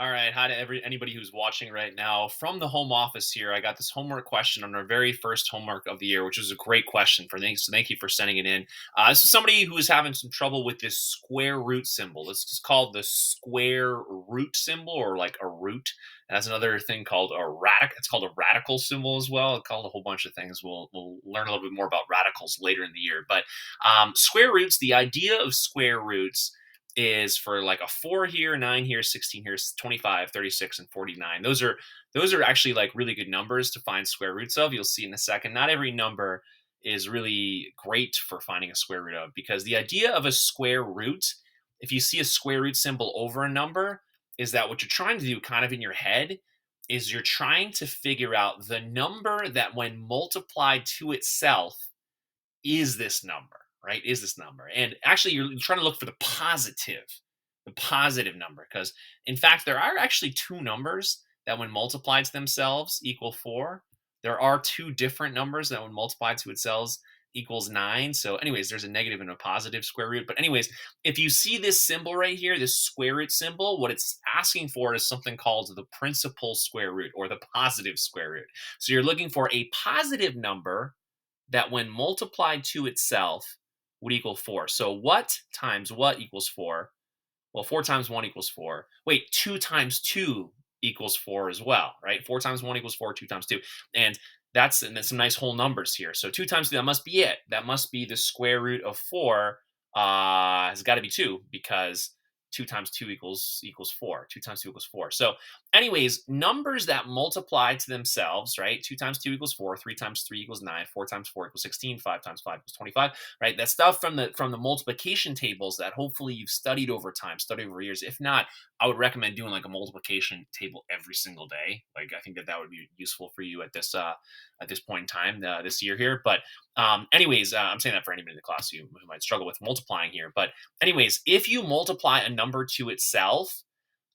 All right, hi to anybody who's watching right now from the home office here. I got this homework question on our very first homework of the year, which is a great question. So thank you for sending it in. This is somebody who is having some trouble with this square root symbol. This is called the square root symbol, or like a root. And that's another thing called a radical. It's called a radical symbol as well. It's called a whole bunch of things. We'll learn a little bit more about radicals later in the year. But square roots, the idea of square roots is for like a 4 here, 9 here, 16 here, 25, 36, and 49. Those are actually like really good numbers to find square roots of. You'll see in a second. Not every number is really great for finding a square root of, because the idea of a square root, if you see a square root symbol over a number, is that what you're trying to do kind of in your head is you're trying to figure out the number that when multiplied to itself is this number, right? Is this number? And actually, you're trying to look for the positive number, because in fact, there are actually two numbers that when multiplied to themselves equal 4. There are two different numbers that when multiplied to itself equals 9. So anyways, there's a negative and a positive square root. But anyways, if you see this symbol right here, this square root symbol, what it's asking for is something called the principal square root, or the positive square root. So you're looking for a positive number that when multiplied to itself would equal 4. So what times what equals 4? Well, 4 times 1 equals 4. Wait, 2 times 2 equals 4 as well, right? 4 times 1 equals 4, 2 times 2. And that's some nice whole numbers here. So 2 times 2, that must be it. That must be the square root of 4. Has got to be 2, because 2 times 2 equals 4. 2 times 2 equals 4. So anyways, numbers that multiply to themselves, right? 2 times 2 equals 4, 3 times 3 equals 9, 4 times 4 equals 16, 5 times 5 equals 25, right? That stuff from the multiplication tables that hopefully you've studied over time, studied over years. If not, I would recommend doing like a multiplication table every single day. Like, I think that would be useful for you at this point in time this year here. But anyways, I'm saying that for anybody in the class who might struggle with multiplying here. But anyways, if you multiply a number to itself,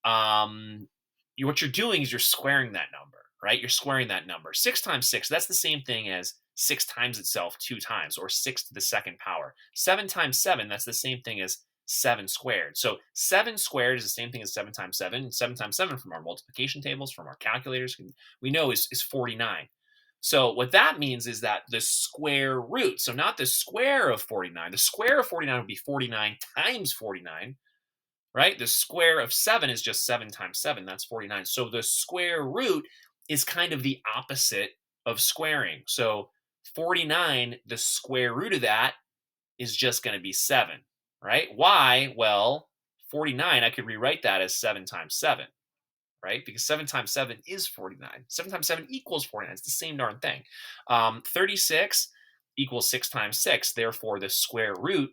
what you're doing is you're squaring that number, right? You're squaring that number. 6 times 6, that's the same thing as 6 times itself 2 times, or 6 to the second power. 7 times 7, that's the same thing as 7 squared. So 7 squared is the same thing as 7 times 7. And 7 times 7 from our multiplication tables, from our calculators, we know is 49. So what that means is that the square root, so not the square of 49, the square of 49 would be 49 times 49, right? The square of 7 is just 7 times 7. That's 49. So the square root is kind of the opposite of squaring. So 49, the square root of that is just going to be 7, right? Why? Well, 49, I could rewrite that as 7 times 7, right? Because 7 times 7 is 49. 7 times 7 equals 49. It's the same darn thing. 36 equals 6 times 6. Therefore, the square root,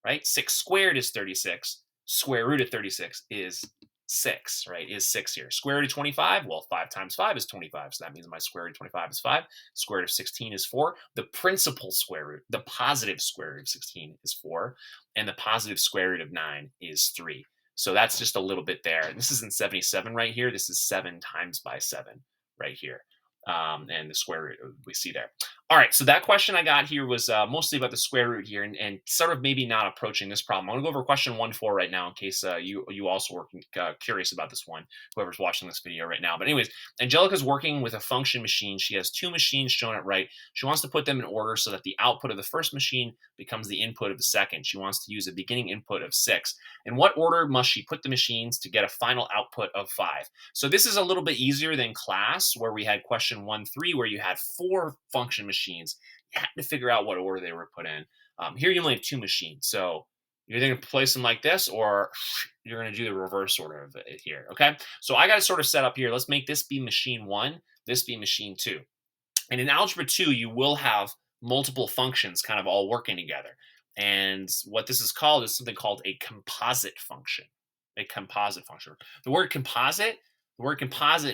right? 6 squared is 36. Square root of 36 is 6, right? Is 6 here. Square root of 25, well, 5 times 5 is 25. So that means my square root of 25 is 5. Square root of 16 is 4. The principal square root, the positive square root of 16 is 4. And the positive square root of 9 is 3. So that's just a little bit there. And this isn't 77 right here. This is 7 times by 7 right here. And the square root we see there. All right, so that question I got here was mostly about the square root here, and sort of maybe not approaching this problem. I'm going to go over question 1-4 right now in case you also were curious about this one, whoever's watching this video right now. But anyways, Angelica's working with a function machine. She has two machines shown at right. She wants to put them in order so that the output of the first machine becomes the input of the second. She wants to use a beginning input of 6. In what order must she put the machines to get a final output of 5? So this is a little bit easier than class, where we had question 1-3, where you had 4 function machines. You had to figure out what order they were put in. Here you only have 2 machines. So you're going to place them like this, or you're going to do the reverse order of it here. Okay. So I got to sort of set up here. Let's make this be machine 1, this be machine 2. And in algebra 2, you will have multiple functions kind of all working together. And what this is called is something called a composite function. A composite function. The word composite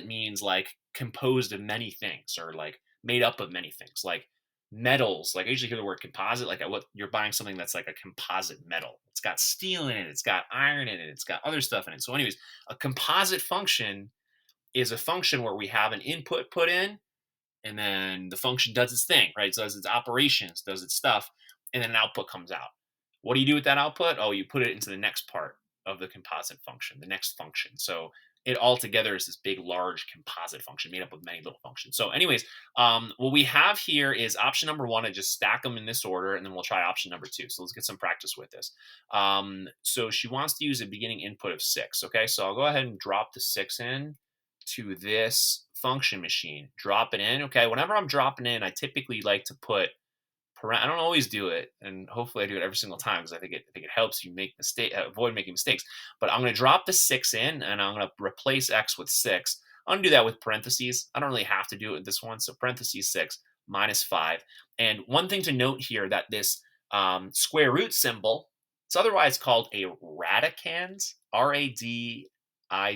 means like composed of many things, or like made up of many things, like metals. Like, I usually hear the word composite, like what you're buying something that's like a composite metal. It's got steel in it, it's got iron in it, it's got other stuff in it. So anyways, a composite function is a function where we have an input put in, and then the function does its thing, right? So does its operations, does its stuff, and then an output comes out. What do you do with that output? Oh, you put it into the next part of the composite function, the next function. So it all together is this big, large composite function made up of many little functions. So, anyways, what we have here is option number one. I just stack them in this order, and then we'll try option number two. So let's get some practice with this. So she wants to use a beginning input of 6. Okay, so I'll go ahead and drop the 6 in to this function machine. Drop it in. Okay, whenever I'm dropping in, I typically like to put I don't always do it, and hopefully I do it every single time because I think it helps you avoid making mistakes. But I'm going to drop the 6 in, and I'm going to replace x with 6. I'm going to do that with parentheses. I don't really have to do it with this one, so parentheses 6 minus 5. And one thing to note here that this square root symbol, it's otherwise called a radicand, radicand, a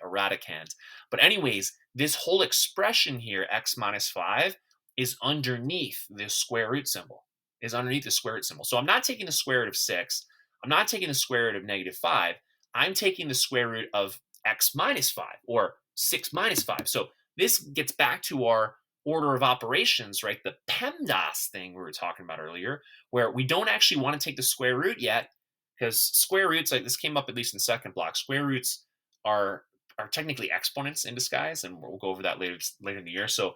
radicand. But anyways, this whole expression here, x minus 5, is underneath this square root symbol, So I'm not taking the square root of 6. I'm not taking the square root of negative 5. I'm taking the square root of x minus 5 or 6 minus 5. So this gets back to our order of operations, right? The PEMDAS thing we were talking about earlier, where we don't actually want to take the square root yet because square roots, like this came up at least in the second block, square roots are technically exponents in disguise, and we'll go over that later in the year. So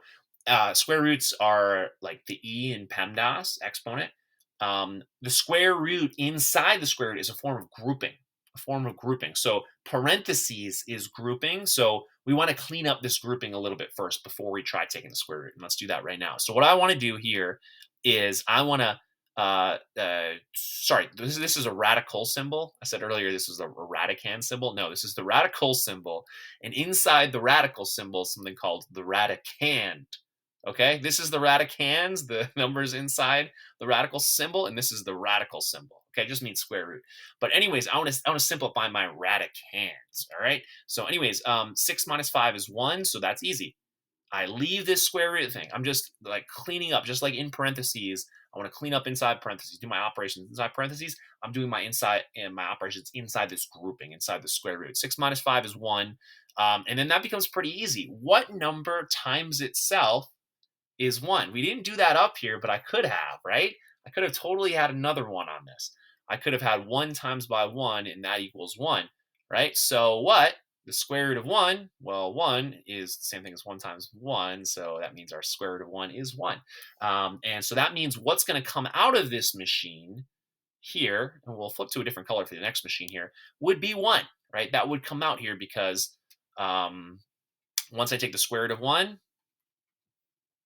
square roots are like the E in PEMDAS, exponent. The square root inside the square root is a form of grouping, So parentheses is grouping. So we want to clean up this grouping a little bit first before we try taking the square root. And let's do that right now. So what I want to do here is I want to sorry, this is a radical symbol. I said earlier this is a radicand symbol. No, this is the radical symbol. And inside the radical symbol is something called the radicand. Okay, this is the radicands, the numbers inside the radical symbol, and this is the radical symbol. Okay, it just means square root. But anyways, I want to simplify my radicands. All right. So anyways, 6 minus 5 is 1, so that's easy. I leave this square root thing. I'm just like cleaning up, just like in parentheses. I want to clean up inside parentheses, do my operations inside parentheses. I'm doing my operations inside this grouping, inside the square root. 6 minus 5 is 1. And then that becomes pretty easy. What number times itself is 1? We didn't do that up here, but I could have, right? I could have totally had another 1 on this. I could have had 1 times by 1, and that equals 1, right? So what? The square root of 1, well, 1 is the same thing as 1 times 1, so that means our square root of 1 is 1. And so that means what's going to come out of this machine here, and we'll flip to a different color for the next machine here, would be 1, right? That would come out here because once I take the square root of 1,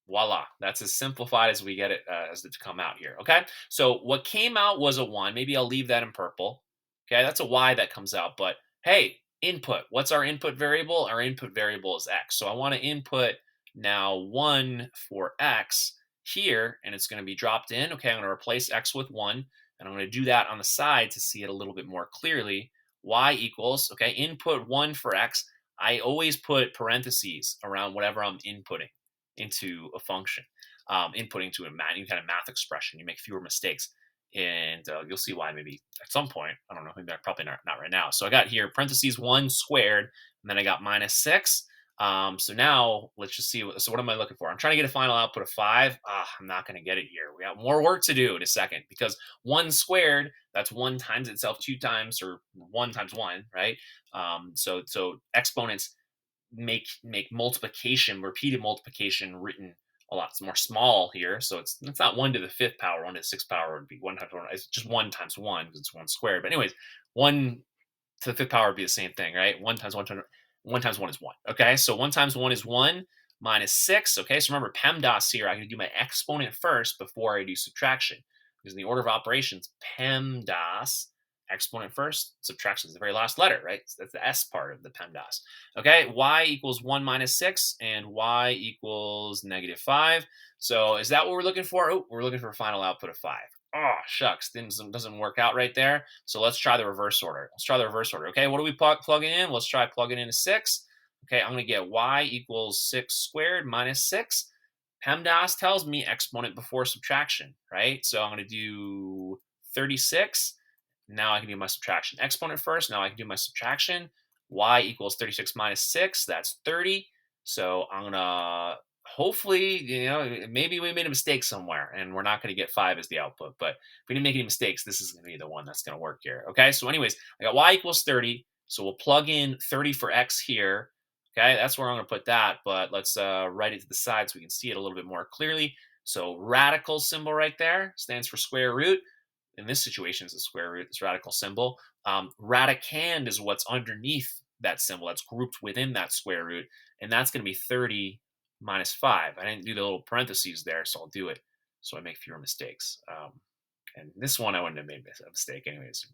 voila, that's as simplified as we get it as it to come out here. Okay, so what came out was a 1. Maybe I'll leave that in purple. Okay, that's a y that comes out. But hey, input. What's our input variable? Our input variable is x. So I want to input now 1 for x here, and it's going to be dropped in. Okay, I'm going to replace x with 1, and I'm going to do that on the side to see it a little bit more clearly. Y equals, okay, input 1 for x. I always put parentheses around whatever I'm inputting into a function, inputting to any kind of math expression. You make fewer mistakes, and you'll see why maybe at some point. I don't know, maybe probably not right now. So I got here parentheses 1 squared, and then I got minus 6. So now let's just see. So what am I looking for? I'm trying to get a final output of 5. I'm not going to get it here. We got more work to do in a second because 1 squared, that's 1 times itself 2 times, or 1 times 1, right? So exponents make multiplication, repeated multiplication, written a lot more small here. So it's not 1 to the 5th power, 1 to the 6th power would be 1 times 1. It's just 1 times 1 because it's 1 squared. But anyways, 1 to the 5th power would be the same thing, right? 1 times 1 is 1. Okay, so 1 times 1 is 1 minus 6. Okay, so remember PEMDAS here. I can do my exponent first before I do subtraction because in the order of operations, PEMDAS, exponent first, subtraction is the very last letter, right? So that's the S part of the PEMDAS. Okay, y equals 1 minus 6, and y equals negative 5. So is that what we're looking for? Oh, we're looking for a final output of 5. Oh, shucks, things doesn't work out right there. So let's try the reverse order. Okay, what do we plug in? Let's try plugging in a 6. Okay, I'm going to get y equals 6 squared minus 6. PEMDAS tells me exponent before subtraction, right? So I'm going to do 36. Now I can do my subtraction. Exponent first. Now I can do my subtraction. Y equals 36 minus 6. That's 30. So I'm going to hopefully, maybe we made a mistake somewhere and we're not going to get 5 as the output. But if we didn't make any mistakes, this is going to be the one that's going to work here. Okay. So anyways, I got y equals 30. So we'll plug in 30 for x here. Okay, that's where I'm going to put that, but let's write it to the side so we can see it a little bit more clearly. So radical symbol right there stands for square root. In this situation, is the square root, this radical symbol. Radicand is what's underneath that symbol that's grouped within that square root, and that's going to be 30 minus 5. I didn't do the little parentheses there, so I'll do it so I make fewer mistakes. And this one I wouldn't have made a mistake anyways.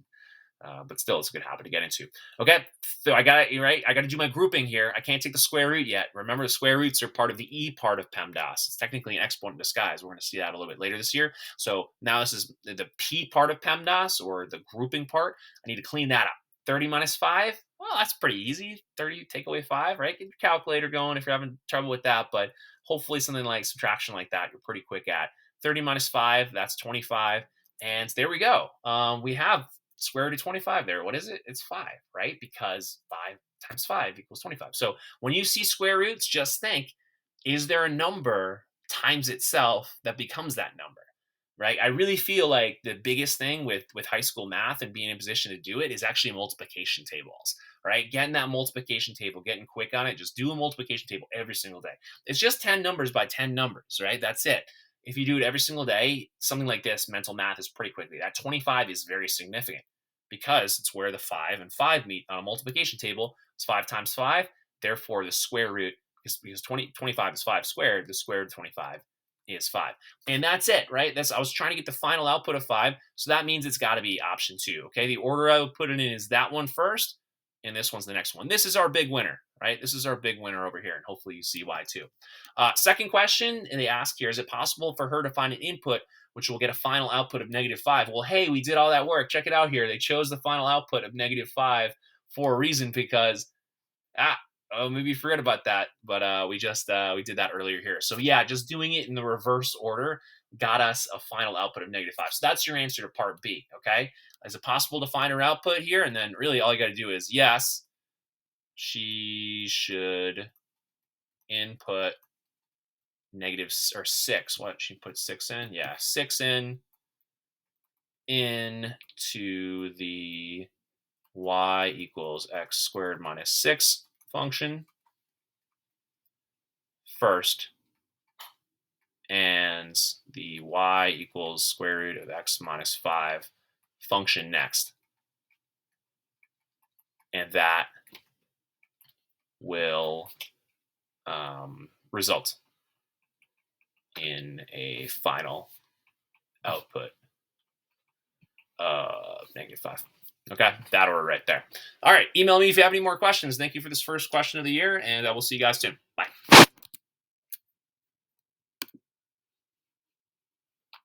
But still, it's a good habit to get into. Okay, so I got it right. I got to do my grouping here. I can't take the square root yet. Remember, the square roots are part of the e part of PEMDAS. It's technically an exponent in disguise. We're going to see that a little bit later this year. So now this is the p part of PEMDAS, or the grouping part. I need to clean that up. 30 minus 5. Well, that's pretty easy. 30 take away 5, right? Get your calculator going if you're having trouble with that. But hopefully something like subtraction like that, you're pretty quick at. 30 minus 5, that's 25. And there we go. We have square root of 25 there. What is it? It's 5, right? Because 5 times 5 equals 25. So when you see square roots, just think, is there a number times itself that becomes that number? Right? I really feel like the biggest thing with high school math and being in a position to do it is actually multiplication tables, right? Getting that multiplication table, getting quick on it, just do a multiplication table every single day. It's just 10 numbers by 10 numbers, right? That's it. If you do it every single day, something like this, mental math is pretty quickly. That 25 is very significant because it's where the 5 and 5 meet on a multiplication table. It's 5 times 5. Therefore, the square root, because 25 is 5 squared, the square root of 25 is 5. And that's it, right? I was trying to get the final output of 5. So that means it's got to be option 2. Okay. The order I would put it in is that one first, and this one's the next one. This is our big winner, right? This is our big winner over here. And hopefully you see why too. Second question, and they ask here, is it possible for her to find an input which will get a final output of -5? Well, hey, we did all that work. Check it out here. They chose the final output of -5 for a reason, because maybe you forget about that, but we did that earlier here. So yeah, just doing it in the reverse order got us a final output of -5. So that's your answer to part B. Okay, is it possible to find her output here? And then really all you got to do is, yes, she should input -6. What, she put 6 in? Yeah, 6 into the y equals x squared minus 6 function first, and the y equals square root of x minus 5 function next. And that will result in a final output of -5. Okay, that order right there. All right, email me if you have any more questions. Thank you for this first question of the year, and I will see you guys soon. Bye.